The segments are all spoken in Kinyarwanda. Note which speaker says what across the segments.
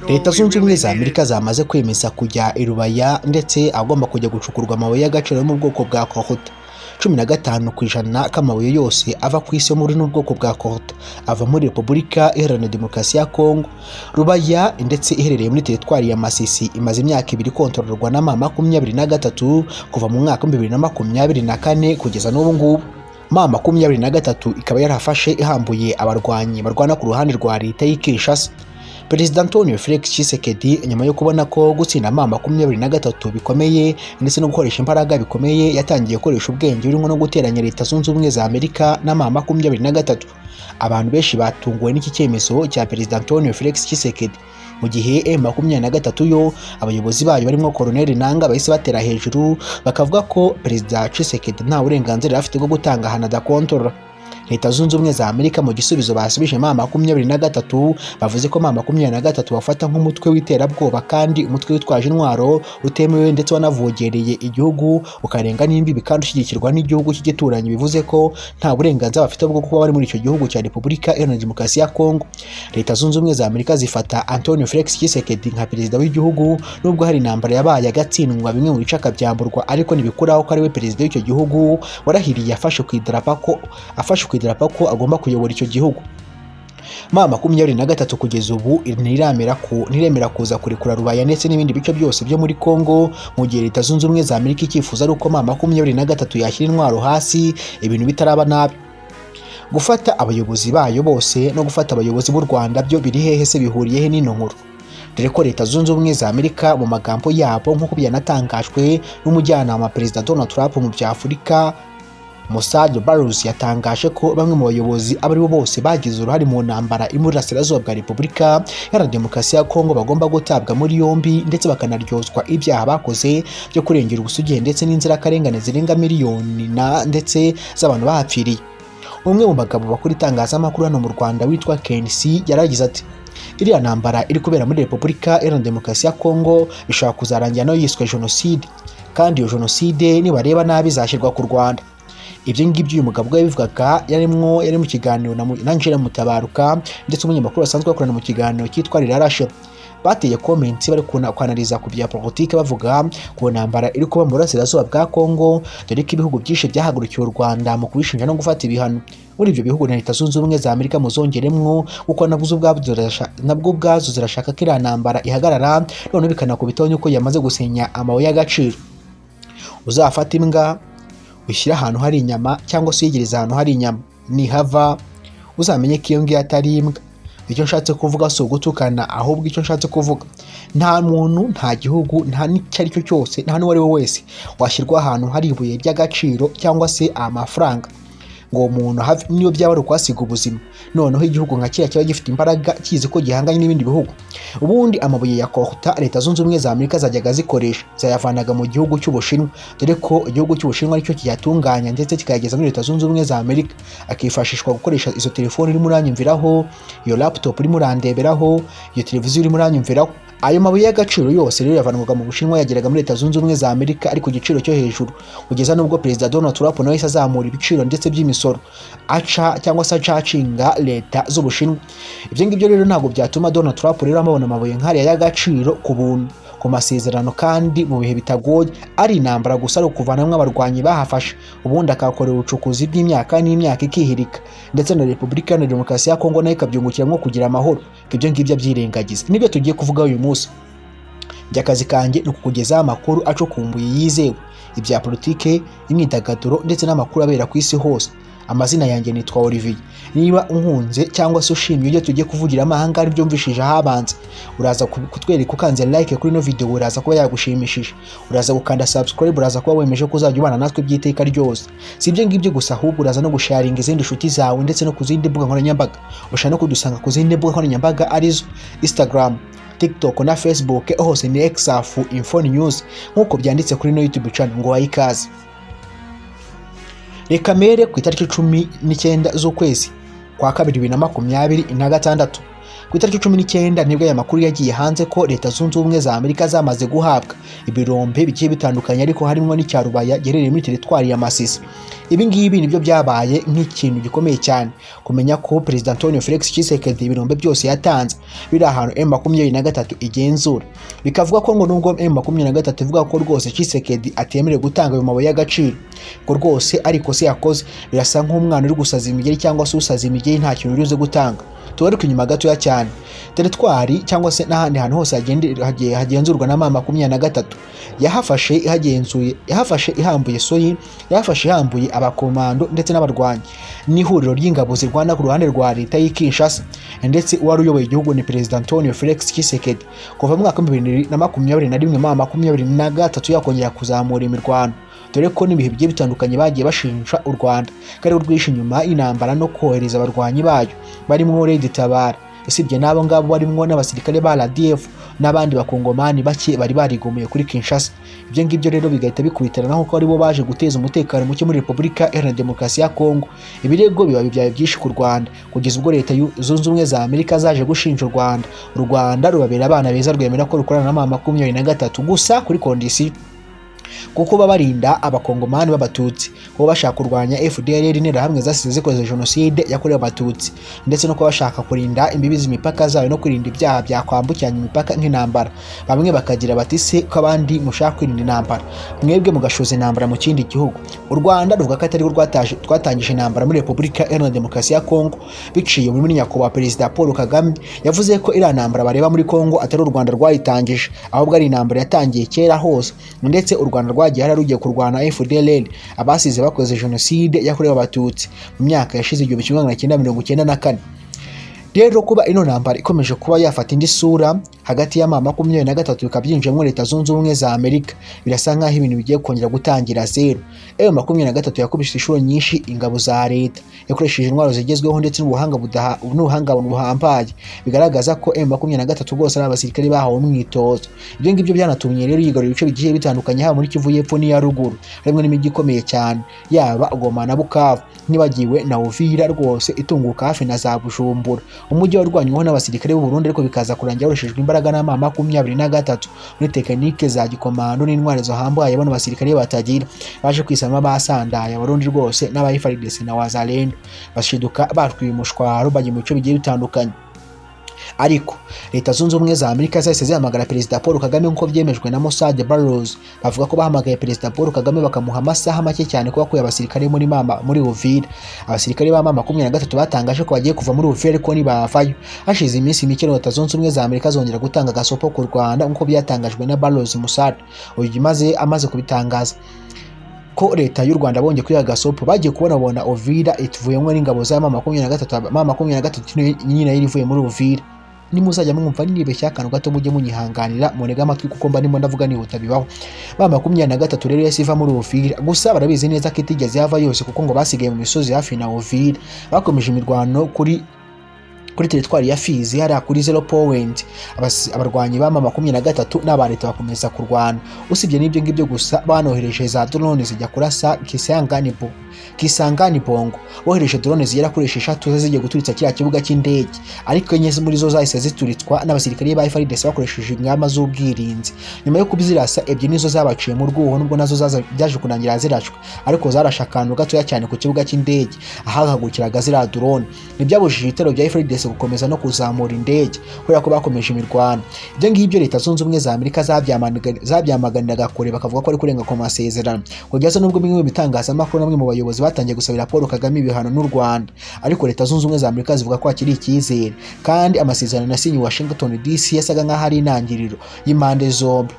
Speaker 1: Leta zunze ubumwe za Amerika zamaze kwemeza kujya i Lubaya ndetse agomba kujya gucukurwa amabuye y'agaciro yo mu bwoko bwa Gufata. 15% k'amabuye yose ava ku isi yo muri n'ubwoko bwa Gufata ava muri Repubulika Iharanira Demokarasi ya Congo. Lubaya ndetse iherereye muri teritwari ya Masisi imaze imyaka 2 kontororwa na M23 kuva mu mwaka 2024 kugeza n'ubu ngubu. M23 ikaba yarafashe ihambuye abarwanyi barwana ku ruhande rwa leta y'Kinshasa. Perezida Antonio Felix Tshisekedi nyuma yo kubona ko gutsinda M23 bikomeye ndetse no gukoresha imbaraga bikomeye yatangiye gukoresha ubwenge burimo no guteranya Leta zunze ubumwe za Amerika na M23. Abantu benshi batunguwe n'iki cyemezo cya Perezida Antonio Felix Tshisekedi, mu gihe M23 yo abayobozi bayo barimo Colonel Nanga bahise batera hejuru bakavuga ko Perezida Tshisekedi nta burenganzira afite bwo gutanga Hanada kontora. Leta zunze ubumwe za Amerika mu gisubizo basubije M23 bavuze ko M23 bafata nk'umutwe w'iterabwoba kandi umutwe witwaje intwaro utemewe ndetse wanavogereye igihugu ukarenga n'imbibi kandi ushyigikirwa n'igihugu cy'igituranyi, bivuze ko nta burenganzira bafite bwo kuba bari muri icyo gihugu cya Repubulika Iharanira Demokarasi ya Congo. Leta zunze ubumwe za Amerika zifata Antonio Felix Tshisekedi nka perezida w'igihugu nubwo hari intambara yabaye agatsindwa bimwe mu bice akabyamburwa, ariko ntibikuraho ko ari we perezida w'icyo gihugu warahiriye afashe ku idarapo ko agomba kuyobora icyo gihugu. M23 kugeza ubu ntiremera kuza kurekura Lubaya ndetse n'ibindi bice byose byo muri Congo, mu gihe Leta zunze ubumwe za Amerika icyifuza ari uko M23 yashyira intwaro hasi ibintu bitaraba nabi. Gufata abayobozi bayo bose no gufata abayobozi b'u Rwanda byo biri hehe se, bihuriye he n'ino nkuru? Dore ko Leta zunze ubumwe za Amerika mu magambo yabo nk'uko byanatangajwe n'umujyanama Perezida Donald Trump mu bya Afurika Mossad Barus, yatangaje ko bamwe mu bayobozi abari bo bose bagize uruhare mu ntambara y'Iburasirazuba bwa Repubulika Iharanira Demokarasi ya Congo bagomba gutabwa muri yombi ndetse bakanaryozwa ibyaha bakoze byo kurengera ubusugiye ndetse n'inzirakarengane zirenga miliyoni ndetse z'abantu bahapfiriye. Umwe mu bagabo bakora itangazamakuru hano mu Rwanda witwa Kandi yaragize ati, iriya ntambara iri kubera muri Repubulika Iharanira Demokarasi ya Congo ishobora kuzarangira no yiswe jenoside, kandi iyo jenoside nibareba nabi izashyirwa ku Rwanda. Ibyo ngibyo uyu mugabo yabivugaga yari mu kiganiro na Njira Mutabaruka ndetse umunyamakuru asanzwe akorana mu kiganiro cyitwa Rirarashe. Bateye comments bari kwanaliza ku bya politike bavuga ku ntambara iri kuba mu Burasirazuba bwa Congo, dore ko ibihugu byinshi byahagurukiye u Rwanda mu kubishinja no gufata ibihano. Muri ibyo bihugu na Leta zunze ubumwe za Amerika muzongeremwo kuko nabwo ubwazo zirashaka ko iriya ntambara ihagarara, none bikanakubitaho yuko yamaze gusenya amabuye y'agaciro. Uzafata imbwa ushyira ahantu hari inyama cyangwa se uyegereza ahantu hari inyama, nihava uzamenye ko iyo ngiyo atari imbwa. Icyo nshatse kuvuga si ugutukana, ahubwo icyo nshatse kuvuga nta muntu, nta gihugu, nta n'icyo ari cyo cyose, nta n'uwo ari we wese washyirwa ahantu hari ibuye ry'agaciro cyangwa se amafaranga ngo umuntu niyo byaba ari ukwasiga ubuzima. Noneho igihugu nka kiriya kiba gifite imbaraga kizi ko gihanganye n'ibindi bihugu. Ubundi amabuye ya Gufata Leta zunze ubumwe za Amerika zajyaga zikoresha zayavanaga mu gihugu cy'Ubushinwa, dore ko igihugu cy'Ubushinwa aricyo kiyatunganya ndetse kikayageza muri Leta zunze ubumwe za Amerika, akifashishwa gukoresha izo telefone urimo uranyumviraho, iyo laptop urimo urandeberaho, iyo televiziyo urimo uranyumviraho. Ayo mabuye y'agaciro yose rero yavanwaga mu Bushinwa yageraga muri Leta zunze ubumwe za Amerika ari ku giciro cyo hejuru, kugeza nubwo Perezida Donald Trump nawe azamura ibiciro ndetse by'imisoro cyangwa se acacinga Leta z'Ubushinwa. Ibyo ngibyo rero ntabwo byatuma Donald Trump rero amabona amabuye nk'ariya y'agaciro ku buntu, ku masezerano kandi mu bihe bitagoye, ari intambara gusa ari ukuvanamwe abarwanyi bahafashe, ubundi akakorera ubucukuzi bw'imyaka n'imyaka ikihirika, ndetse na Repubulika Iharanira Demokarasi ya Congo nayo ikabyungukiramo kugira amahoro. Ibyo ngibyo byirengagiza nibyo tugiye kuvuga uyu munsi. Njye akazi kanjye ni ukukugezaho amakuru acukumbuye yizewe, ibya politike, imyidagaduro ndetse n'amakuru abera ku isi hose. Amazina yanjye nitwa Olivier. Niba unkunze cyangwa se ushimye ibyo tugiye kuvugira amahanga ari byumvishije ahabanze, uraza kutwereka ukanze like kuri no video, uraza kuba yagushimishije, uraza gukanda subscribe, uraza kuba wemeje ko uzajya ubana natwe by'iteka ryose. Si ibyo ngibyo gusa, ahubwo uraza no gusharinga izindi nshuti zawe ndetse no ku zindi mbuga nkoranyambaga. Ushaka no kudusanga ku zindi mbuga nkoranyambaga arizo Instagram, TikTok na Facebook, hose ni Exafu Info News nk'uko byanditse kuri no YouTube channel. Ngo wayikaze. Reka mere ku itariki 19 z'ukwezi kwa 2026 Ku itariki 19 nibwo aya makuru yagiye hanze ko Leta Zunze Ubumwe za Amerika zamaze guhabwa ibirombe bigiye bitandukanye ariko harimo n'icya Lubaya giherereye muri teritwari ya Masisi. Ibi ngibi nibyo byabaye nk'ikintu gikomeye cyane kumenya ko President Antonio Felix Tshisekedi ibirombe byose yatanze biri ahantu M23 igenzura. Bikavuga ko ngo nubwo M23 ivuga ko rwose Tshisekedi atemerewe gutanga ayo mabuye y'agaciro ko rwose ariko se yakoze, birasa nk'umwana uri gusaza imigeri cyangwa se usaza imigeri nta kintu urize gutanga. Tugaruke inyuma gatoya cyane, teritwari cyangwa se n'ahandi hantu hose hagenzurwa na M23 yahafashe ihambuye soyi, yahafashe ihambuye abakomando ndetse n'abarwanyi n'ihuriro ry'ingabo zirwana ku ruhande rwa leta y'Kinshasa, ndetse uwari uyoboye igihugu ni President Antonio Felix Tshisekedi. Kuva mu mwaka 2021 M23 yakongera kuzamura imirwano, dore ko n'ibihe bigiye bitandukanye bagiye bashinja u Rwanda kari urwishe inyuma y'intambara no kohereza abarwanyi bayo barimo Red Tabara. Isibye n'abo ngabo barimo n'abasirikare ba RDF n'abandi bakongomani bake bari barigomeye kuri Kinshasa. Ibyo ngibyo rero bigahita bikuritirana nko ari bo baje guteza umutekano muke muri Repubulika Iharanira Demokarasi ya Congo. Ibirego biba byaye byinshi ku Rwanda kugeza ubwo Leta Zunze Ubumwe za Amerika zaje gushinja u Rwanda rubabera abana beza rwemera ko rukorana na M23 gusa kuri kondisiyo kuko babarinda abakongomani b'abatutsi, kuko bashaka kurwanya FDLR n'interahamwe zasize zikoze jenoside yakorewe abatutsi, ndetse no bashaka kurinda imbibizi imipaka zayo no kwirinda ibyaha byakwambukiranya imipaka nk'intambara. Bamwe bakagira bati se ko abandi mushaka kwirinda intambara, mwebwe mugashoza intambara mu kindi gihugu. U Rwanda ruvuga ko atari rwatangije intambara muri Repubulika Iharanira Demokarasi ya Congo biciye muri nyakubahwa Perezida Paul Kagame. Yavuze ko iriya ntambara bareba muri Congo atari u Rwanda rwayitangije, ahubwo ari intambara yatangiye kera hose, ndetse u Rwanda rwagiye rugiye kurwana FDLR abasize bakoze jenoside yakorewe abatutsi mu myaka yashize 1994. Rero kuba ino ntambara ikomeje kuba yafata indi sura hagati ya M23 bikabyinjemo Leta Zunze Ubumwe za Amerika, birasa nkaho ibintu bigiye kongera gutangira zero. M23 yakubise inshuro nyinshi ingabo za leta, yakoresheje intwaro zigezweho ndetse n'ubuhanga buhambaye, bigaragaza ko M23 rwose ari abasirikare bahawe umwitozo. Ibyo ngibyo byanatumye rero yigarurira ibice bigiye bitandukanye haba muri Kivu y'Epfo n'iya ruguru, harimo n'imijyi ikomeye cyane yaba Goma na Bukavu, nibagiwe na Uvira rwose itunguka hafi na za Bujumbura. Umujyi warwanyweho n'abasirikare b'u Burundi ariko bikaza kurangira wareshejwe imbaraga na M23 muri tekinike za gikomando n'intwaro zihambaye bano basirikare batagira, baje kwisama basandaye Abarundi rwose n'abayifaridese na Wazalendo, bashiduka batwiye umushwaro bajye mu bice bigiye bitandukanye. Ariko Leta Zunze Ubumwe za Amerika zahise zihamagara Perezida Paul Kagame nk'uko byemejwe na Mossad Barrows. Bavuga ko bahamagaye Perezida Paul Kagame bakamuha amasaha make cyane kuba kuye abasirikare muri Uvira. Abasirikare ba M23 batangaje ko bagiye kuva muri Uvira ariko ntibavayo. Hashize iminsi mike Leta Zunze Ubumwe za Amerika zongera gutanga gasopo ku Rwanda nk'uko byatangajwe na Barrows Mossad. Uyu amaze kubitangaza ko Leta y'u Rwanda bongeye kwiha gasopo, bagiye kubona Uvira ituvuyemo n'ingabo za M23 nyine irivuye muri Uvira. Nimuzajya mwumva nibeshya akantu gato mujye munyihanganira munega amatwi kuko mba ndimo ndavuga nihuta bibaho. M23 rero yasiva muri Uvira, gusa barabizi neza ko itigeze yava yose kuko ngo basigaye mu misozi hafi na Uvira. Bakomeje imirwano kuri teritwari ya Fizi hari kuri 0 point. Abarwanyi ba M23 n'aba leta bakomeza kurwana. Usibye n'ibyo ngibyo gusa banohereje za drone zijya kurasa Kisangani Bongo, bohereje drone zigera kuri 6 zigiye guturitsa kiriya kibuga cy'indege, ariko enye muri zo zahise zituritswa n'abasirikare ba FARDC bakoresheje ingamba z'ubwirinzi. Nyuma yo kubizirasa ebyiri nizo zabaciye mu rwuho, nubwo nazo byaje kunangira zirashwe, ariko zarashakana gatoya cyane ku kibuga cy'indege ahahagurikiraga zira drone. Nibyabujije ibitero bya FARDC gukomeza no kuzamura indege kubera ko bakomeje imirwano. Ibyo ngibyo Leta Zunze Ubumwe za Amerika zabyamaganiraga kure, bakavuga ko ari kurenga ku masezerano. Kugeza nubwo bimwe bitangazamakuru namwe mu bayobozi batangiye gusabira Paul Kagame ibihano n'u Rwanda, ariko Leta Zunze Ubumwe za Amerika zivuga ko akiri icyizere, kandi amasezerano yasinyiwe Washington DC yasaga nk'aho ari intangiriro y'impande zombi.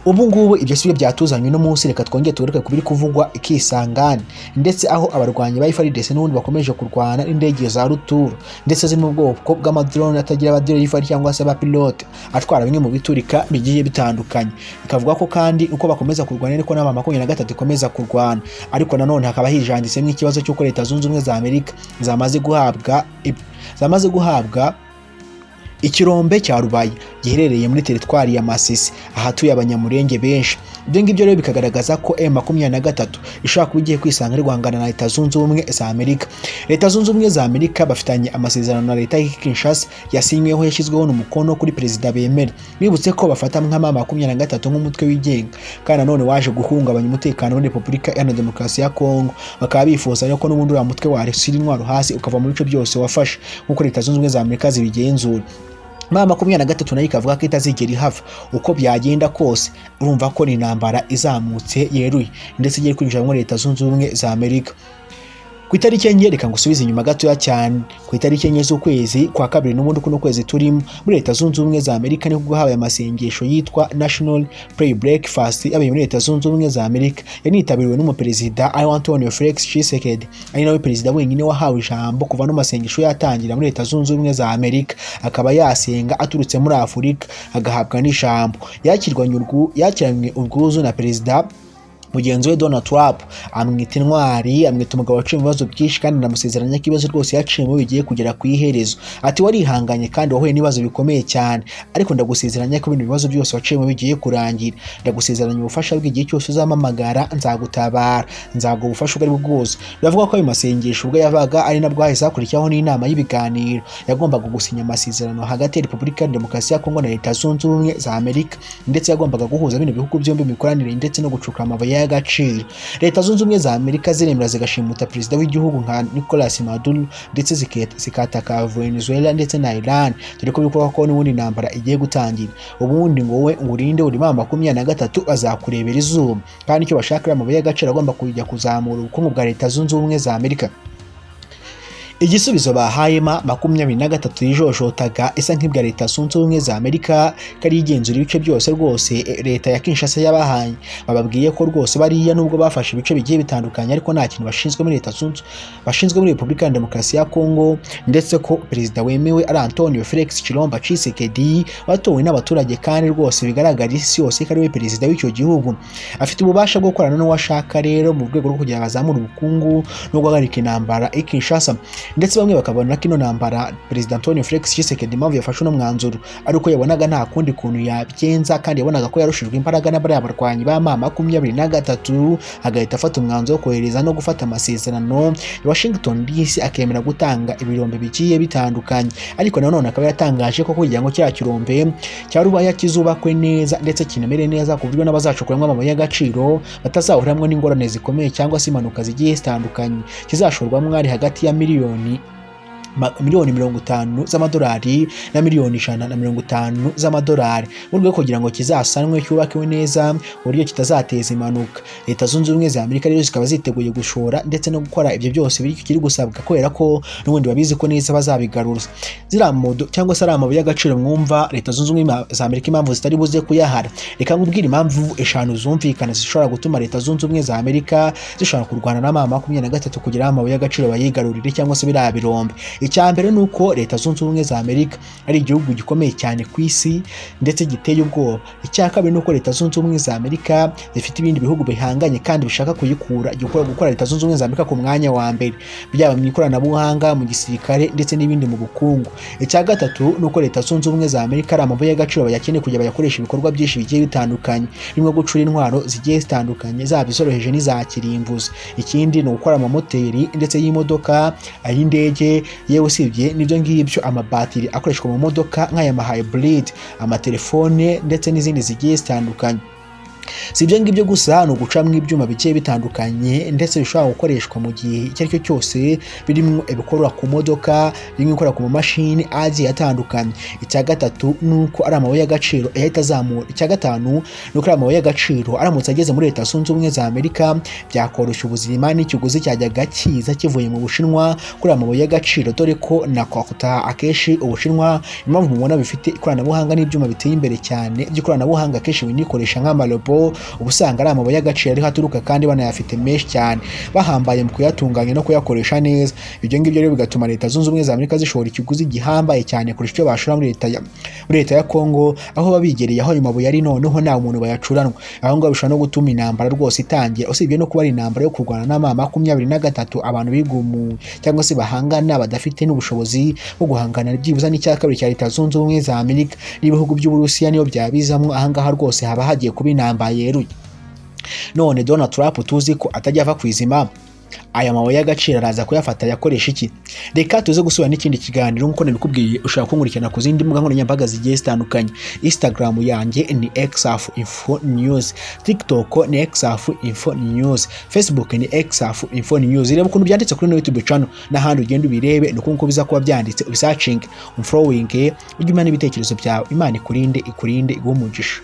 Speaker 1: Ubu ngubu ibyo sibyo byatuzanywe no munsi, reka twongeye tugaruke kubiri kuvugwa Ikisangani, ndetse aho abarwanyi ba FARDC n'ubundi bakomeje kurwana n'indege za ruturo, ndetse ziri mu bwoko bw'amadrone atagira abadriver cyangwa se abapilote atwara bimwe mu biturika bigiye bitandukanye. Bikavuga ko kandi uko bakomeza kurwana ariko na M23 ikomeza kurwana, ariko nanone hakaba hijanditsemo ikibazo cy'uko Leta Zunze Ubumwe za Amerika zamaze guhabwa Ikirombe cya Lubaya giherereye muri teritwari ya Masisi ahatuye abanyamurenge benshi. ibyo ngibyo rero bikagaragaza ko M23 ishobora kuba igiye kwisanga iri guhangana na Leta Zunze Ubumwe za Amerika. Leta Zunze Ubumwe za Amerika bafitanye amasezerano na Leta ya Kinshasa yasinyweho yashyizweho n'umukono kuri Perezida bemera. Bibutse ko bafata M23 nk'umutwe wigenga kandi nanone waje guhungabanya umutekano wa Repubulika Iharanira Demokarasi ya Congo. Bakaba bifuza ko n'ubundi uriya mutwe waresira intwaro hasi ukava mu bice byose wafashe nk'uko Leta Zunze Ubumwe za Amerika zibigenzura. M23 nayo ikavuga ko itazigera ihava uko byagenda kose. Urumva ko ni intambara izamutse yeruye ndetse igiye kwinjira muri Leta Zunze Ubumwe za Amerika. Ku itariki enye reka ngusubize inyuma gatoya cyane. Ku itariki enye z'ukwezi kwa kabiri n'ubundi kuno kwezi turimo muri Leta Zunze Ubumwe za Amerika niko habaye amasengesho yitwa National Prayer Breakfast abaye muri Leta Zunze Ubumwe za Amerika. Yanitabiriwe n'umuperezida Antonio Felix Tshisekedi ari nawe perezida wenyine wahawe ijambo kuva no masengesho yatangira muri Leta Zunze Ubumwe za Amerika. Akaba yasenga aturutse muri Afurika agahabwa n'ijambo. Yakiranywe ubwuzu na perezida mugenzi we Donald Trump, amwita intwari, amwita umugabo waciye ibibazo byinshi kandi ndamusezeranya ko ibibazo rwose yaciyemo bigiye kugera ku iherezo. Ati warihanganye kandi wahuye n'ibibazo bikomeye cyane, ariko ndagusezeranya ko ibintu bibazo byose waciyemo bigiye kurangira. Ndagusezeranya ubufasha bw'igihe cyose uzampamagara, nzagutabara, nzaguha ubufasha ubwo ari bwo bwose. Biravuga ko ayo masengesho ubwo yabaga ari nabwo hahise hakurikiraho n'inama y'ibiganiro yagombaga gusinya amasezerano hagati ya Repubulika ya Demokarasi ya Congo na Leta Zunze Ubumwe za Amerika, ndetse yagombaga guhuza bino bihugu byombi imikoranire ndetse no gucukura amabuye y'agaciro. Leta Zunze Ubumwe za Amerika ziremera zigashimuta perezida w'igihugu nka Nicolas Maduro ndetse zikataka Venezuela ndetse na Iran, dore ko bikora ko n'ubundi intambara igiye gutangira. Ubundi ngo we urinde uri M23 azakurebera izuba, kandi icyo bashaka amabuye y'agaciro agomba kujya kuzamura ubukungu bwa Leta Zunze Ubumwe za Amerika. Igisubizo bahaye M23 yijoshotaga isa nk'ibwa Leta Zunze Ubumwe za Amerika kari igenzura ibice byose rwose Leta ya Kinshasa yabahaye. Bababwiye ko rwose bariya nubwo bafashe ibice bigiye bitandukanye ariko nta kintu bashinzwe muri Leta Zunze bashinzwe muri Repubulika ya Demokarasi ya Congo, ndetse ko perezida wemewe ari Antonio Felix Tshisekedi watowe n'abaturage kandi rwose bigaragara isi yose ko ari we perezida w'icyo gihugu. Afite ububasha bwo gukorana n'uwashaka rero mu rwego rwo kugira bazamura ubukungu no guhagarika intambara i Kinshasa. Ndetse bamwe bakabona ko ino ntambara perezida Antonio Felix Tshisekedi impamvu yafashe uno mwanzuro ariko yabonaga nta kundi kuntu yabigenza, kandi yabonaga ko yarushijwe imbaraga n'abariya barwanyi ba M23 agahita afata umwanzuro wo kohereza no gufata amasezerano ya Washington DC akemera gutanga ibirombe bigiye bitandukanye. Ariko nanone akaba yatangaje ko kugira ngo kiriya kirombe cya Lubaya kizubakwe neza ndetse kinamere neza ku buryo n'abazacukuramo amabuye y'agaciro batazahuriramo n'ingorane zikomeye cyangwa se impanuka zigiye zitandukanye, kizashorwamo ari hagati ya miliyoni 50 z'amadolari na miliyoni 150 z'amadolari mu rwego kugira ngo kizasanwe cyubakwe neza uburyo kitazateza impanuka. Leta Zunze Ubumwe za Amerika rero zikaba ziteguye gushora ndetse no gukora ibyo byose biri gusabwa, kubera ko n'ubundi babizi ko neza bazabigaruza. Ziramodo cyangwa se ari amabuye y'agaciro mwumva Leta Zunze Ubumwe za Amerika impamvu zitari buze kuyahara. Reka nkubwire impamvu eshanu zumvikana zishobora gutuma Leta Zunze Ubumwe za Amerika zishobora kurwana na M23 kugira amabuye y'agaciro bayigarurire cyangwa se biriya birombe. Icyambere nuko Leta Zunze Ubumwe za Amerika ari igihugu gikomeye cyane ku isi ndetse giteye ubwoba. Icyakabiri nuko Leta Zunze Ubumwe za Amerika zifite ibindi bihugu bihanganye kandi bishaka kuyikura gukora Leta Zunze Ubumwe za Amerika ku mwanya wa mbere, byaba mu ikoranabuhanga, mu gisirikare ndetse n'ibindi mu bukungu. Icyagatatu nuko Leta Zunze Ubumwe za Amerika ari amabuye y'agaciro bayakeneye kugira bayakoresha ibikorwa byinshi bigiye bitandukanye, birimo gucura intwaro zigiye zitandukanye zaba izoroheje n'iza kirimbuzi. Ikindi ni gukora amamoteri ndetse y'imodoka, ay'indege, yewe usibye n'ibyo ngibyo amabatiri akoreshwa mu modoka nk'aya hybrid, amatelefone ndetse n'izindi zigiye zitandukanye. Si ibyo ngibyo gusa ni ugucamo ibyuma bigiye bitandukanye ndetse bishobora gukoreshwa mu gihe icyo ari cyo cyose, birimo ibikorwa ku modoka, birimo gukora ku mashini agiye atandukanye. Icya gatatu nuko ari amabuye y'agaciro yahita azamura. Icya gatanu nuko ari amabuye y'agaciro aramutse ageze muri Leta Zunze Ubumwe za Amerika byakoroshya ubuzima n'ikiguzi cyajyaga kiza kivuye mu Bushinwa kuri amabuye y'agaciro, dore ko na Gufata akeshi Ubushinwa impamvu mubona bifite ikoranabuhanga n'ibyuma biteye imbere cyane by'ikoranabuhanga akeshi binikoresha nk'amarobo, ubusanga ari amabuye y'agaciro ari haturuka kandi banayafite menshi cyane, bahambaye mu kuyatunganya no kuyakoresha neza. Ibyo ngibyo rero bigatuma Leta Zunze Ubumwe za Amerika zishora ikiguzi gihambaye cyane kurusha icyo bashora muri Leta ya Congo, aho babigereye aho ayo mabuye ari noneho nta muntu bayacuranwa. Aho ngo bishobora no gutuma intambara rwose itangira, usibye no kuba ari intambara yo kurwana na M23 abantu bigumu cyangwa se bahangana badafite n'ubushobozi bwo guhangana byibuza n'icyakabiri cya Leta Zunze Ubumwe za Amerika n'ibihugu by'Uburusiya niyo byabizamwo. Ahangaha rwose haba hagiye kuba intambara yeruye. none Donald Trump tuzi ko atajya ava ku izima, aya mabuye y'agaciro araza kuyafata yakoresha iki? Reka tuze gusubira n'ikindi kiganiro nkuko nabikubwiye. Ushobora kunkurikirana ku zindi mbuga nkoranyambaga zigiye zitandukanye. Instagram yanjye ni @info_news, TikTok ni @info_news, Facebook ni @info_news. Reba ukuntu byanditse kuri YouTube channel n'ahandi ugenda ubirebe, nuko nkuko biza kuba byanditse, ubisearching, unfollowing, ujye umenya ibitekerezo byawe. Imana ikurinde iguhe umugisha.